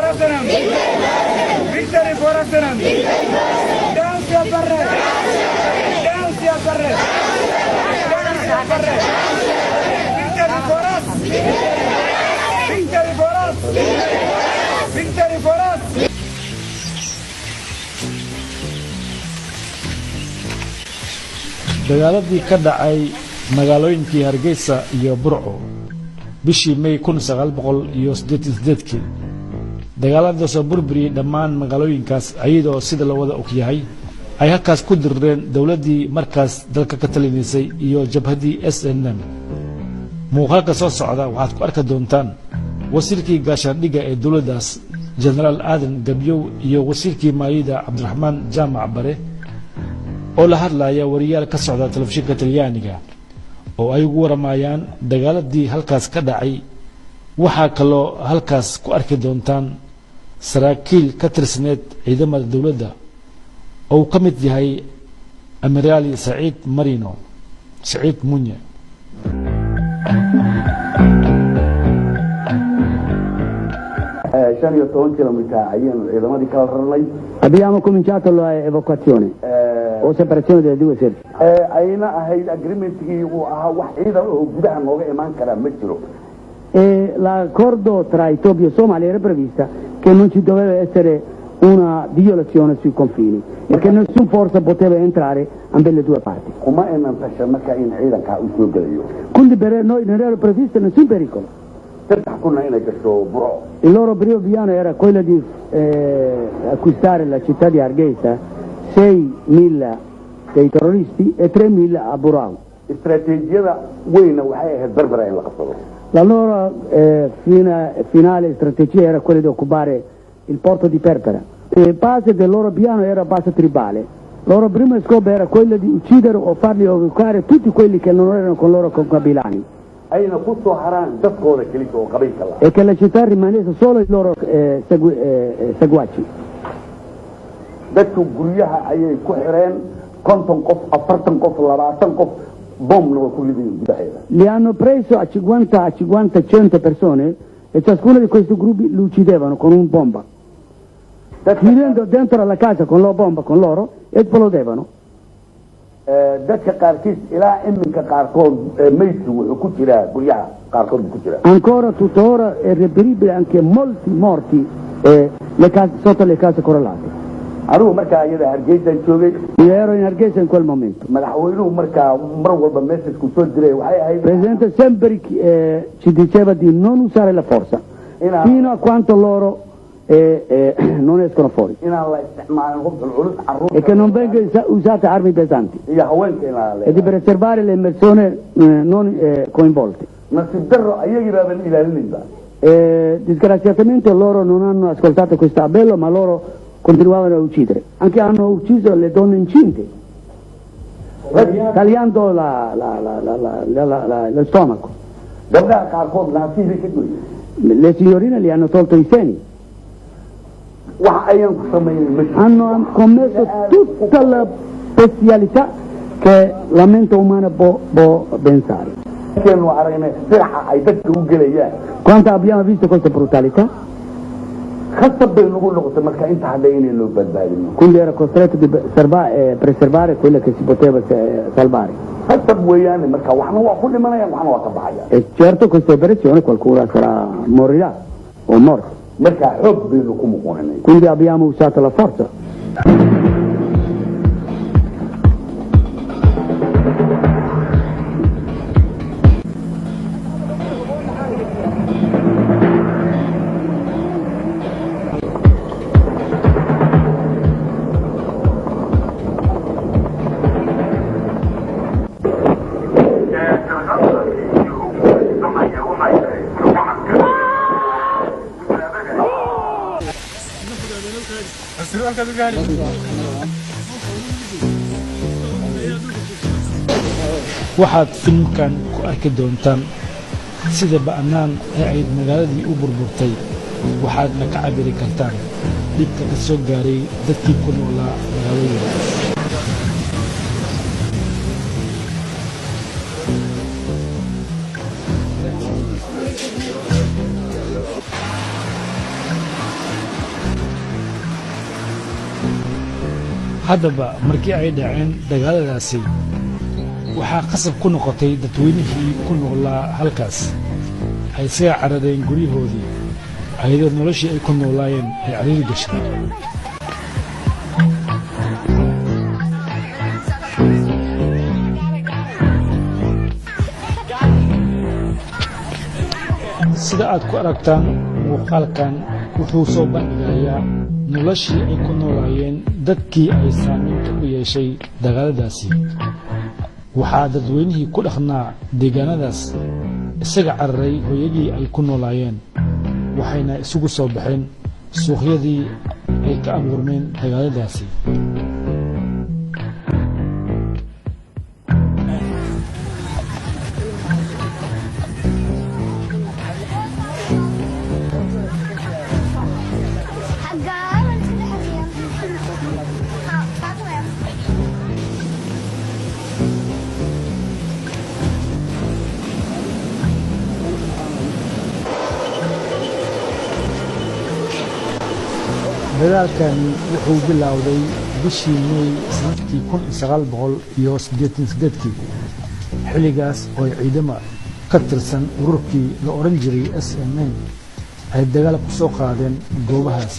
Forasenam. Victory Forasenam. Dance your barre. Dance your barre. Dance your barre. Victory for us. Victory for us. Victory for us. dagaaladii ka dhacay magaalooyinkii Hargeysa iyo Burco bishii May 1988 dagaaladaas oo burburiyay dhammaan magaalooyinkaas ayadoo sida la wada og yahay ay halkaas ku dirreen dawladii markaas dalka ka talinaysay iyo jabhadii SNM muuqaalka soo socda waxaad ku arki doontaan wasiirkii gaashaandhigga ee dawladdaas General Aadan Gabyow iyo wasiirkii maayida Cabdiraxmaan Jaamac Bare oo la hadlaya wariyaal ka socda telefishinka Talyaaniga oo ay ugu waramayaan dagaaladii halkaas ka dhacay waxa kaloo halkaas ku arki doontaan saraakiil ka tirsaneed ciidamada dawladda oo ka mid yahay Amiraali Saciid Marino Saciid Munye Abbiamo cominciato l'evacuazione o separazione delle due sedi. E l'accordo tra Etiopia e Somalia era prevista che non ci doveva essere una violazione sui confini e che nessuna forza poteva entrare ambele due parti. Quindi per noi non era previsto nessun pericolo. Il loro primo piano era quello di acquistare la città di Hargeisa, 6.000 dei terroristi e 3.000 a Burao. La loro finale strategia era quella di occupare il porto di Perpera. La base del loro piano era base tribale. Il loro primo scopo era quello di uccidere o farli evocare tutti quelli che non erano con loro concabilani. E che la città rimanesse solo i loro seguaci. Li hanno preso a 50-100 persone e ciascuno di questi gruppi li uccidevano con un bomba. Chiudendo dentro la casa con la bomba con loro e esplodevano. Ancora tuttora è reperibile anche molti morti sotto le case crollate. Io ero in Hargeisa in quel momento. Il Presidente sempre ci diceva di non usare la forza fino a quanto loro non escono fuori e che non vengano usate armi pesanti e di preservare le persone non coinvolte. Disgraziatamente loro non hanno ascoltato questo appello, ma loro continuavano a uccidere, anche hanno ucciso le donne incinte tagliando lo stomaco. Le signorine gli hanno tolto i seni. Hanno commesso tutta la bestialità che la mente umana può pensare. Quando abbiamo visto questa brutalità, quindi era costretto di preservare quello che si poteva salvare. E certo questa operazione qualcuno morirà o morto. Quindi abbiamo usato la forza. waxaad filmkan ku arki doontaan sida ba'naan ee ay magaaladii u burburtay waxaadna ka cabiri kartaan dhibka ka soo gaaray dadkii ku noolaa magaalooyinkaas haddaba markii ay dhaceen dagaaladaasi waxaa qasab ku noqotay dadweynihii ku noolaa halkaas ay isaga carareen guryahoodii ayadoo noloshii ay ku noolaayeen ay cariiri gashay sida aad ku aragtaan muuqaalkan wuxuu soo bandhigayaa noloshii ay ku noolaayeen dadkii ay saamaynta ku yeeshay dagaaladaasi waxaa dadweynihii ku dhaqnaa deegaanadaas isaga cararay hooyadii ay ku noolaayeen waxayna isugu soo baxeen suuqyadii ay ka abuurmeen dagaaladaasi dagaalkani wuxuu bilowday bishii May sanadkii 1988 xilligaas oo ciidamo ka tirsan ururkii la oran jiray SNN ay dagaal ku soo qaadeen goobahaas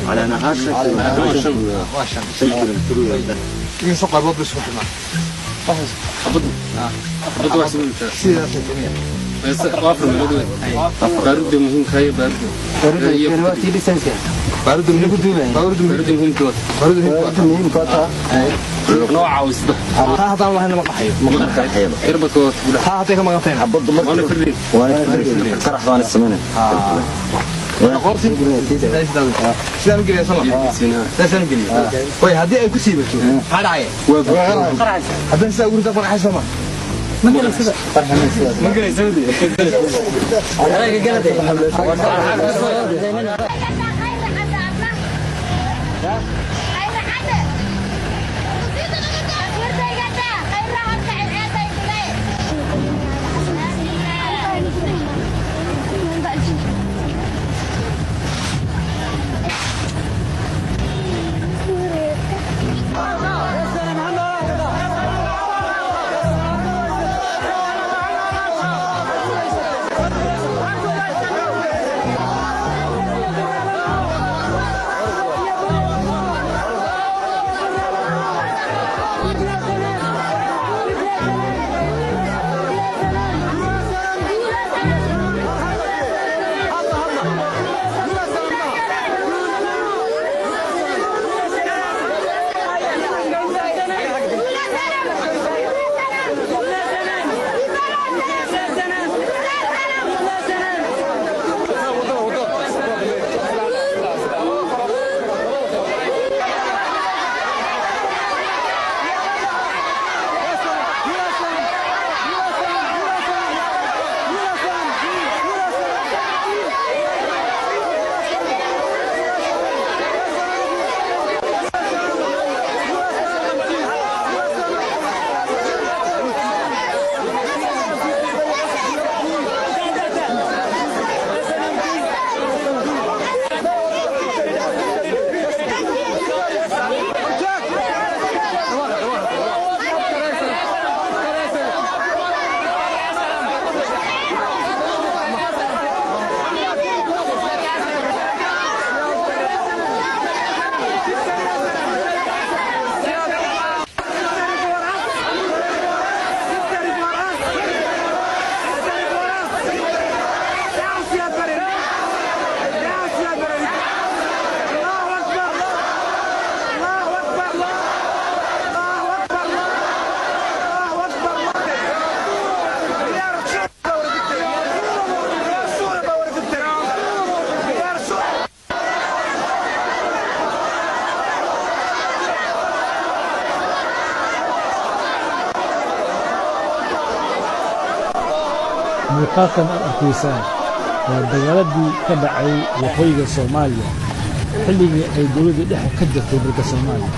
على نهار يسوق الباب بس وحنا قبض واحد من بس وافر من بارد مهم كاي بارد دلوقتي لسانسي بارد من بارد مهم كوت بارد مهم كوت نوع وسبه ها طبعا احنا ما قحيه ما قحيه اربط كوت ها اعطيك ما قطين حبض وانا فردين كرح وانا السمنه قرصي سلام جري صلاح سلام جري وي هدي اي كسيبتو حدايه قرعه هذا نسا اقول دبر حسما ما قال سدا ما قال سودي رايك قالتي muuqaalkan aad arkaysaan waa dagaaladii ka dhacay waqooyiga Soomaaliya xilligii ay dowladda dhexe ka jirtay dalka Soomaaliya